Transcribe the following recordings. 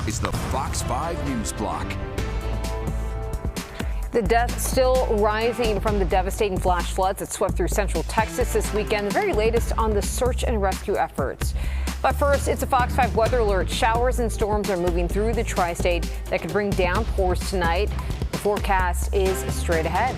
is the Fox 5 News Block. The deaths still rising from the devastating flash floods that swept through central Texas this weekend. The very latest on the search and rescue efforts. But first, it's a Fox 5 weather alert. Showers and storms are moving through the tri-state that could bring downpours tonight. The forecast is straight ahead.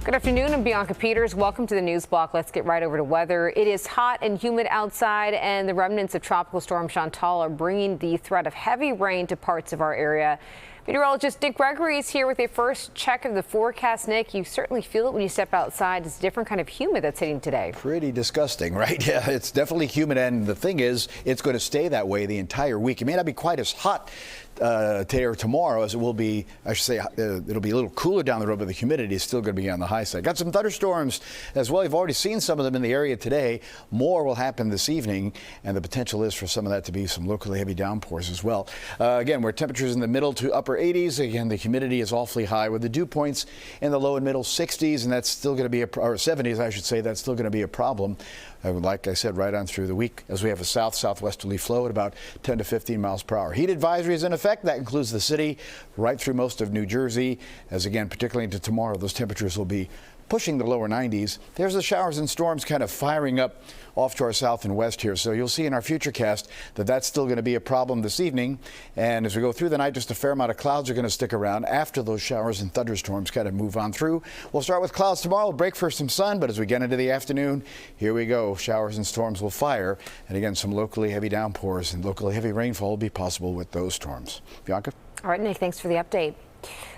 Good afternoon, I'm Bianca Peters. Welcome to the News Block. Let's get right over to weather. It is hot and humid outside, and the remnants of Tropical Storm Chantal are bringing the threat of heavy rain to parts of our area. Meteorologist Nick Gregory is here with a first check of the forecast. Nick, you certainly feel it when you step outside. It's a different kind of humid that's hitting today. Pretty disgusting, right? Yeah, it's definitely humid, and the thing is, it's going to stay that way the entire week. It may not be quite as hot today or tomorrow as it will be. I should say it'll be a little cooler down the road, but the humidity is still going to be on the high side. Got some thunderstorms as well. You've already seen some of them in the area today. More will happen this evening, and the potential is for some of that to be some locally heavy downpours as well. Again, where temperatures in the middle to upper 80s. Again, the humidity is awfully high with the dew points in the low and middle 60s, and that's still going to be or 70s, I should say. That's still going to be a problem. Like I said, right on through the week, as we have a southwesterly flow at about 10 to 15 miles per hour. Heat advisory is in effect. That includes the city right through most of New Jersey. As again, particularly into tomorrow, those temperatures will be pushing the lower 90s. There's the showers and storms kind of firing up off to our south and west here. So you'll see in our futurecast that that's still going to be a problem this evening. And as we go through the night, just a fair amount of clouds are going to stick around after those showers and thunderstorms kind of move on through. We'll start with clouds tomorrow, we'll break for some sun, but as we get into the afternoon, here we go. Showers and storms will fire. And again, some locally heavy downpours and locally heavy rainfall will be possible with those storms. Bianca? All right, Nick, thanks for the update.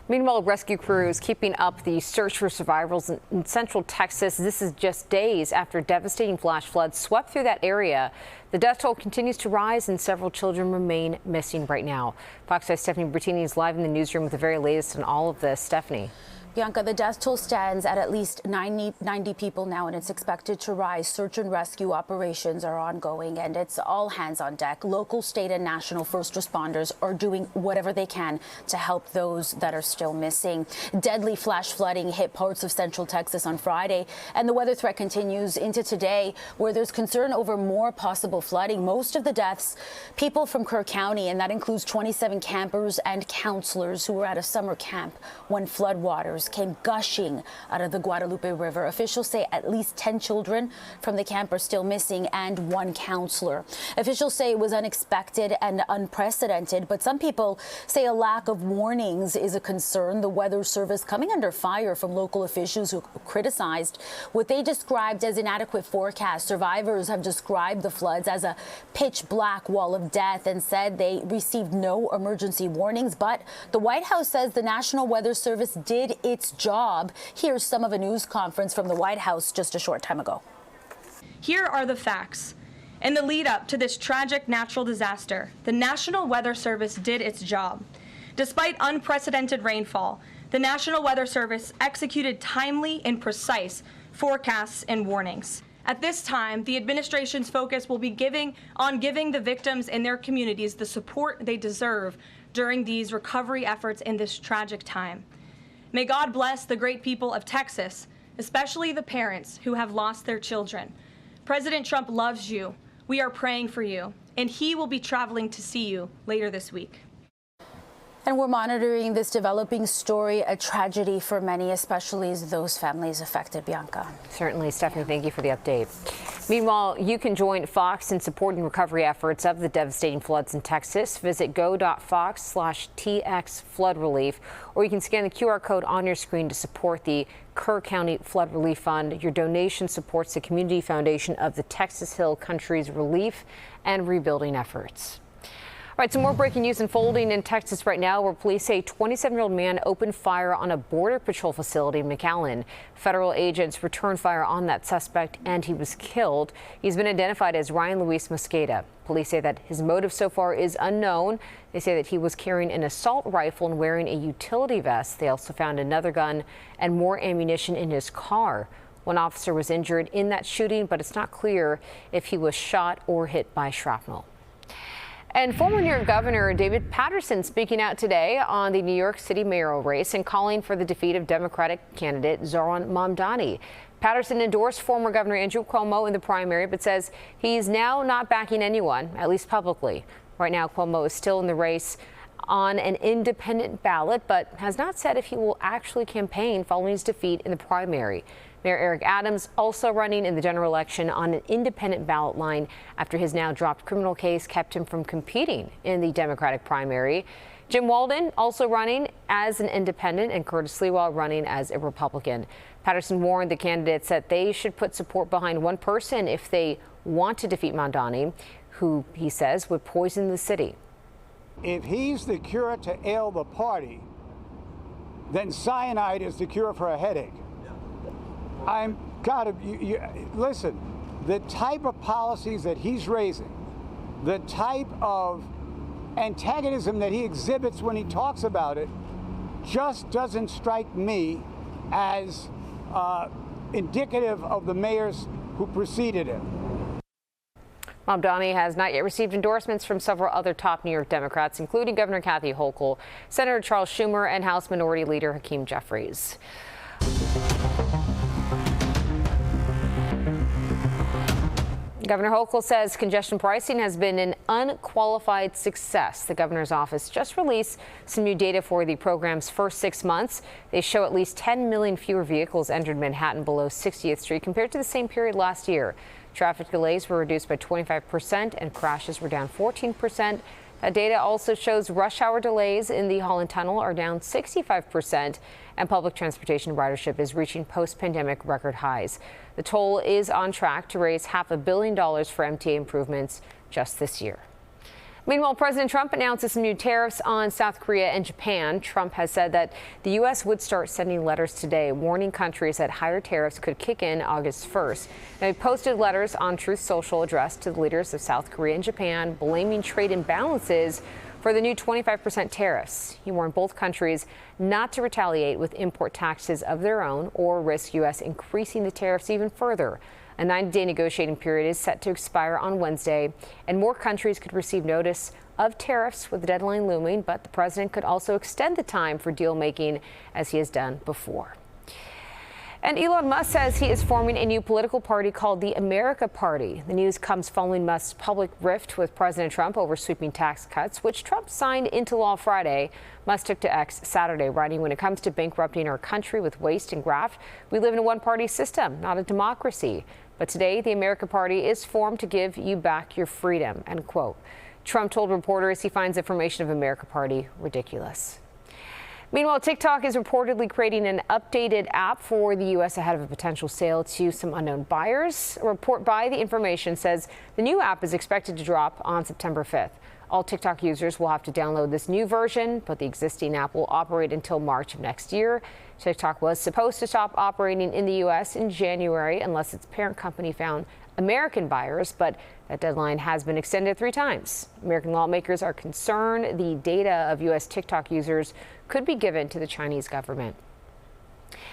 Meanwhile, rescue crews keeping up the search for survivors in central Texas. This is just days after devastating flash floods swept through that area. The death toll continues to rise and several children remain missing right now. Fox 5's Stephanie Bertini is live in the newsroom with the very latest on all of this. Stephanie. Bianca, the death toll stands at least 90 people now, and it's expected to rise. Search and rescue operations are ongoing, and it's all hands on deck. Local, state, and national first responders are doing whatever they can to help those that are still missing. Deadly flash flooding hit parts of central Texas on Friday, and the weather threat continues into today, where there's concern over more possible flooding. Most of the deaths, people from Kerr County, and that includes 27 campers and counselors who were at a summer camp when floodwaters came gushing out of the Guadalupe River. Officials say at least 10 children from the camp are still missing and one counselor. Officials say it was unexpected and unprecedented, but some people say a lack of warnings is a concern. The Weather Service coming under fire from local officials who criticized what they described as inadequate forecasts. Survivors have described the floods as a pitch black wall of death and said they received no emergency warnings. But the White House says the National Weather Service did its job. Here's some of a news conference from the White House just a short time ago. Here are the facts. In the lead up to this tragic natural disaster, the National Weather Service did its job. Despite unprecedented rainfall, the National Weather Service executed timely and precise forecasts and warnings. At this time, the administration's focus will be on giving the victims and their communities the support they deserve during these recovery efforts in this tragic time. May God bless the great people of Texas, especially the parents who have lost their children. President Trump loves you. We are praying for you, and he will be traveling to see you later this week. And we're monitoring this developing story, a tragedy for many, especially those families affected. Bianca. Certainly, Stephanie, thank you for the update. Meanwhile, you can join Fox in supporting recovery efforts of the devastating floods in Texas. Visit go.fox/TX flood relief, or you can scan the QR code on your screen to support the Kerr County Flood Relief Fund. Your donation supports the community foundation of the Texas Hill Country's relief and rebuilding efforts. All right, some more breaking news unfolding in Texas right now, where police say a 27-year-old man opened fire on a Border Patrol facility in McAllen. Federal agents returned fire on that suspect, and he was killed. He's been identified as Ryan Luis Mosqueda. Police say that his motive so far is unknown. They say that he was carrying an assault rifle and wearing a utility vest. They also found another gun and more ammunition in his car. One officer was injured in that shooting, but it's not clear if he was shot or hit by shrapnel. And former New York Governor David Paterson speaking out today on the New York City mayoral race and calling for the defeat of Democratic candidate Zohran Mamdani. Paterson endorsed former Governor Andrew Cuomo in the primary, but says he's now not backing anyone, at least publicly. Right now, Cuomo is still in the race on an independent ballot, but has not said if he will actually campaign following his defeat in the primary. Mayor Eric Adams also running in the general election on an independent ballot line after his now dropped criminal case kept him from competing in the Democratic primary. Jim Walden also running as an independent, and Curtis Lewa running as a Republican. Patterson warned the candidates that they should put support behind one person if they want to defeat Mamdani, who he says would poison the city. If he's the cure to ail the party, then cyanide is the cure for a headache. Listen, the type of policies that he's raising, the type of antagonism that he exhibits when he talks about it, just doesn't strike me as indicative of the mayors who preceded him. Mamdani has not yet received endorsements from several other top New York Democrats, including Governor Kathy Hochul, Senator Charles Schumer, and House Minority Leader Hakeem Jeffries. Governor Hochul says congestion pricing has been an unqualified success. The governor's office just released some new data for the program's first 6 months. They show at least 10 million fewer vehicles entered Manhattan below 60th Street compared to the same period last year. Traffic delays were reduced by 25% and crashes were down 14%. That data also shows rush hour delays in the Holland Tunnel are down 65%, and public transportation ridership is reaching post-pandemic record highs. The toll is on track to raise $500 million for MTA improvements just this year. Meanwhile, President Trump announces some new tariffs on South Korea and Japan. Trump has said that the U.S. would start sending letters today warning countries that higher tariffs could kick in August 1st. Now, he posted letters on Truth Social addressed to the leaders of South Korea and Japan, blaming trade imbalances for the new 25% tariffs. He warned both countries not to retaliate with import taxes of their own or risk U.S. increasing the tariffs even further. A 90-day negotiating period is set to expire on Wednesday, and more countries could receive notice of tariffs with the deadline looming, but the president could also extend the time for deal making as he has done before. And Elon Musk says he is forming a new political party called the America Party. The news comes following Musk's public rift with President Trump over sweeping tax cuts, which Trump signed into law Friday. Musk took to X Saturday, writing, "When it comes to bankrupting our country with waste and graft, we live in a one-party system, not a democracy. But today, the America Party is formed to give you back your freedom," end quote. Trump told reporters he finds the formation of America Party ridiculous. Meanwhile, TikTok is reportedly creating an updated app for the U.S. ahead of a potential sale to some unknown buyers. A report by The Information says the new app is expected to drop on September 5th. All TikTok users will have to download this new version, but the existing app will operate until March of next year. TikTok was supposed to stop operating in the U.S. in January unless its parent company found American buyers, but that deadline has been extended 3 times. American lawmakers are concerned the data of U.S. TikTok users could be given to the Chinese government.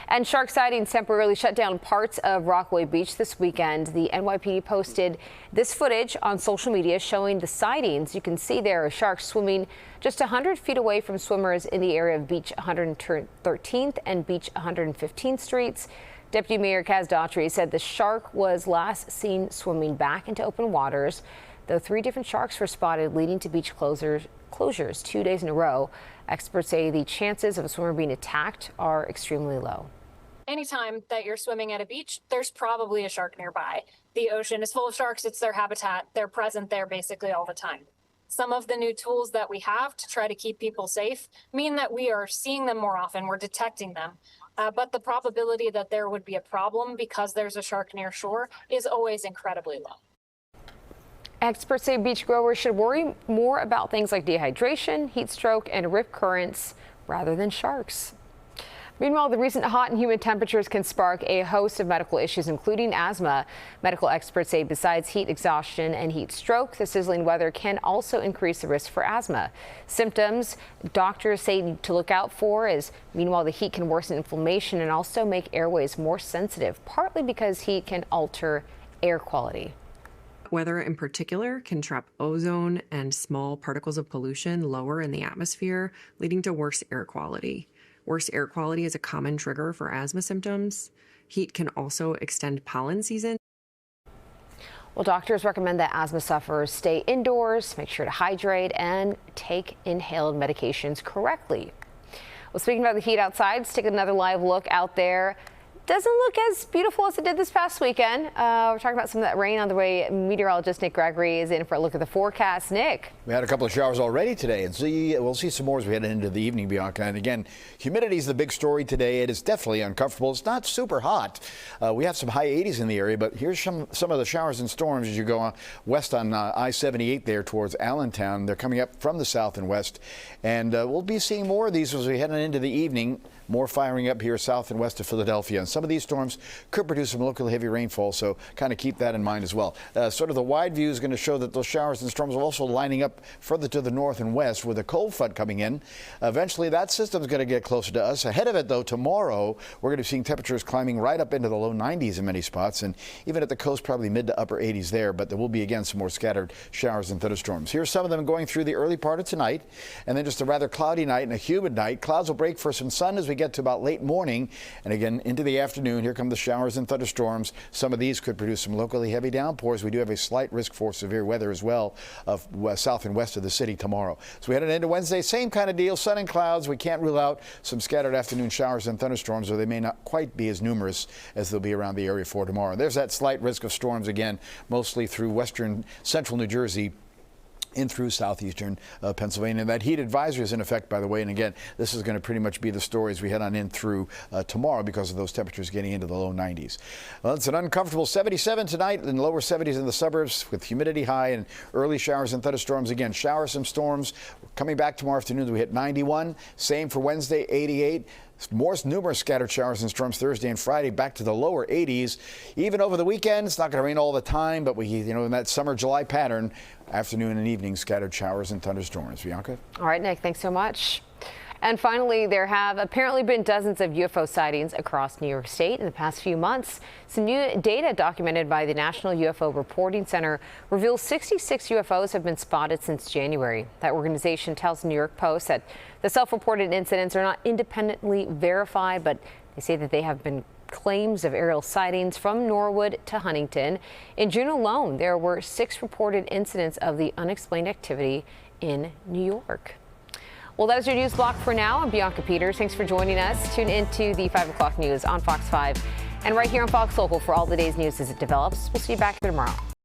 And shark sightings temporarily shut down parts of Rockaway Beach this weekend. The NYPD posted this footage on social media showing the sightings. You can see there a shark swimming just 100 feet away from swimmers in the area of Beach 113th and Beach 115th Streets. Deputy Mayor Kaz Daughtry said the shark was last seen swimming back into open waters, though 3 different sharks were spotted, leading to beach closures 2 days in a row. Experts say the chances of a swimmer being attacked are extremely low. Anytime that you're swimming at a beach, there's probably a shark nearby. The ocean is full of sharks. It's their habitat. They're present there basically all the time. Some of the new tools that we have to try to keep people safe mean that we are seeing them more often. We're detecting them. But the probability that there would be a problem because there's a shark near shore is always incredibly low. Experts say beach goers should worry more about things like dehydration, heat stroke, and rip currents rather than sharks. Meanwhile, the recent hot and humid temperatures can spark a host of medical issues, including asthma. Medical experts say besides heat exhaustion and heat stroke, the sizzling weather can also increase the risk for asthma. Symptoms doctors say to look out for is, meanwhile, the heat can worsen inflammation and also make airways more sensitive, partly because heat can alter air quality. Weather in particular can trap ozone and small particles of pollution lower in the atmosphere, leading to worse air quality. Worse air quality is a common trigger for asthma symptoms. Heat can also extend pollen season. Well, doctors recommend that asthma sufferers stay indoors, make sure to hydrate, and take inhaled medications correctly. Well, speaking about the heat outside, let's take another live look out there. Doesn't look as beautiful as it did this past weekend. We're talking about some of that rain on the way. Meteorologist Nick Gregory is in for a look at the forecast. Nick. We had a couple of showers already today, and we'll see some more as we head into the evening, Bianca. And again, humidity is the big story today. It is definitely uncomfortable. It's not super hot. We have some high 80s in the area, but here's some of the showers and storms as you go west on I-78 there towards Allentown. They're coming up from the south and west, and we'll be seeing more of these as we head into the evening. More firing up here south and west of Philadelphia. And some of these storms could produce some local heavy rainfall, so kind of keep that in mind as well. Sort of the wide view is going to show that those showers and storms are also lining up further to the north and west with a cold front coming in. Eventually, that system is going to get closer to us. Ahead of it, though, tomorrow, we're going to be seeing temperatures climbing right up into the low 90s in many spots, and even at the coast, probably mid to upper 80s there. But there will be, again, some more scattered showers and thunderstorms. Here's some of them going through the early part of tonight, and then just a rather cloudy night and a humid night. Clouds will break for some sun as we get to about late morning, and again into the afternoon. Here come the showers and thunderstorms. Some of these could produce some locally heavy downpours. We do have a slight risk for severe weather as well of south and west of the city tomorrow. So we head into Wednesday, same kind of deal, sun and clouds. We can't rule out some scattered afternoon showers and thunderstorms, or they may not quite be as numerous as they'll be around the area for tomorrow. There's that slight risk of storms again, mostly through western central New Jersey in through southeastern Pennsylvania. That heat advisory is in effect, by the way, and again, this is going to pretty much be the story as we head on in through tomorrow because of those temperatures getting into the low 90s. Well, it's an uncomfortable 77 tonight and lower 70s in the suburbs with humidity high and early showers and thunderstorms. Again, showers and storms coming back tomorrow afternoon. We hit 91. Same for Wednesday, 88. More numerous scattered showers and storms Thursday and Friday, back to the lower 80s. Even over the weekend, it's not going to rain all the time, but we, in that summer July pattern, afternoon and evening scattered showers and thunderstorms. Bianca? All right, Nick, thanks so much. And finally, there have apparently been dozens of UFO sightings across New York State in the past few months. Some new data documented by the National UFO Reporting Center reveals 66 UFOs have been spotted since January. That organization tells the New York Post that the self-reported incidents are not independently verified, but they say that they have been claims of aerial sightings from Norwood to Huntington. In June alone, there were 6 reported incidents of the unexplained activity in New York. Well, that is your news block for now. I'm Bianca Peters. Thanks for joining us. Tune into the 5 o'clock news on Fox 5 and right here on Fox Local for all the day's news as it develops. We'll see you back here tomorrow.